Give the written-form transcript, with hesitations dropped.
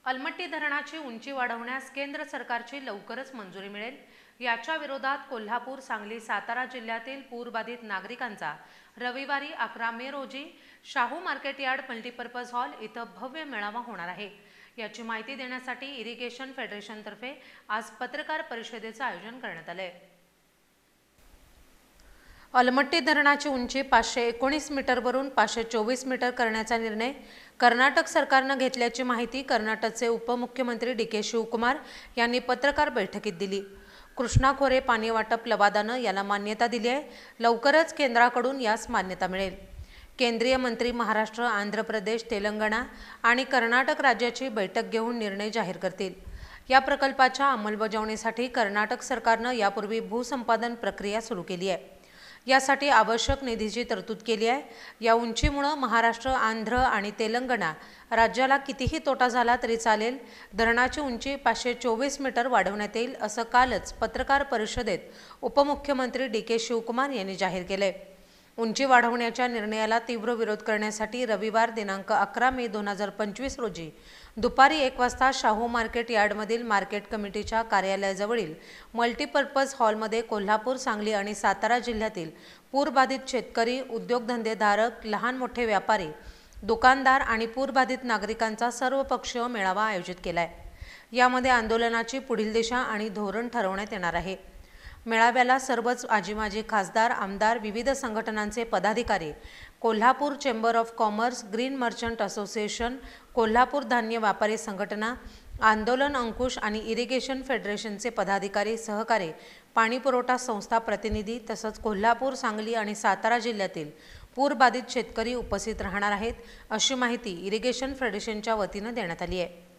अलमट्टी धरणाची उंची वाढवण्यास केंद्र सरकारची लवकरच मंजुरी मिळेल याच्या विरोधात कोल्हापूर, सांगली, सातारा जिल्ह्यातील पूरबाधित नागरिकांचा रविवारी 11 मे रोजी Shahu market yard multipurpose hall इथं भव्य मेळावा होणार आहे। याची माहिती देण्यासाठी इरिगेशन फेडरेशनतर्फे आज पत्रकार परिषदेचं आयोजन करण्यात आले। अलमट्टी धरणाची उंची 519 मीटरवरून 524 मीटर करण्याचा निर्णय कर्नाटक सरकारने घेतल्याची माहिती कर्नाटकचे उपमुख्यमंत्री डी.के. शिवकुमार यांनी पत्रकार बैठकीत दिली। कृष्णा खोरे पाणी वाटप लवादाने याला मान्यता दिली आहे। लवकरच केंद्राकडून यास मान्यता मिळेल। केंद्रीय मंत्री महाराष्ट्र, आंध्र प्रदेश, तेलंगणा आणि कर्नाटक राज्याची बैठक घेऊन निर्णय जाहीर करतील। या प्रकल्पाच्या अंमलबजावणीसाठी कर्नाटक सरकारने यापूर्वी भूसंपादन प्रक्रिया सुरू केली आहे। यासाठी आवश्यक निधीची तरतूद केली आहे। या उंचीमुळे महाराष्ट्र, आंध्र आणि तेलंगणा राज्याला कितीही तोटा झाला तरी चालेल। धरणाची उंची 524 मीटर वाढवण्यात येईल असं कालच पत्रकार परिषदेत उपमुख्यमंत्री डी.के. शिवकुमार यांनी जाहीर केले। उंची वाढवण्याच्या निर्णयाला तीव्र विरोध करण्यासाठी रविवार दिनांक 11 मे 2025 रोजी दुपारी 1 वाजता शाहू मार्केट यार्डमधील मार्केट कमिटीच्या कार्यालयाजवळील मल्टीपर्पज हॉलमध्ये कोल्हापूर, सांगली आणि सातारा जिल्ह्यातील पूरबाधित शेतकरी, उद्योगधंदेधारक, लहान मोठे व्यापारी, दुकानदार आणि पूरबाधित नागरिकांचा सर्वपक्षीय मेळावा आयोजित केला आहे। यामध्ये आंदोलनाची पुढील दिशा आणि धोरण ठरवण्यात येणार आहे। मेळाव्याला सर्वच आजी-माजी खासदार, आमदार, विविध संघटनांचे पदाधिकारी, Kolhapur chamber of commerce, green merchant association, Kolhapur धान्य व्यापारी संघटना, आंदोलन अंकुश आणि इरिगेशन फेडरेशनचे पदाधिकारी, सहकारी, पाणीपुरवठा संस्था प्रतिनिधी तसंच कोल्हापूर, सांगली आणि सातारा जिल्ह्यातील पूरबाधित शेतकरी उपस्थित राहणार आहेत, अशी माहिती इरिगेशन फेडरेशनच्या वतीने देण्यात आली आहे।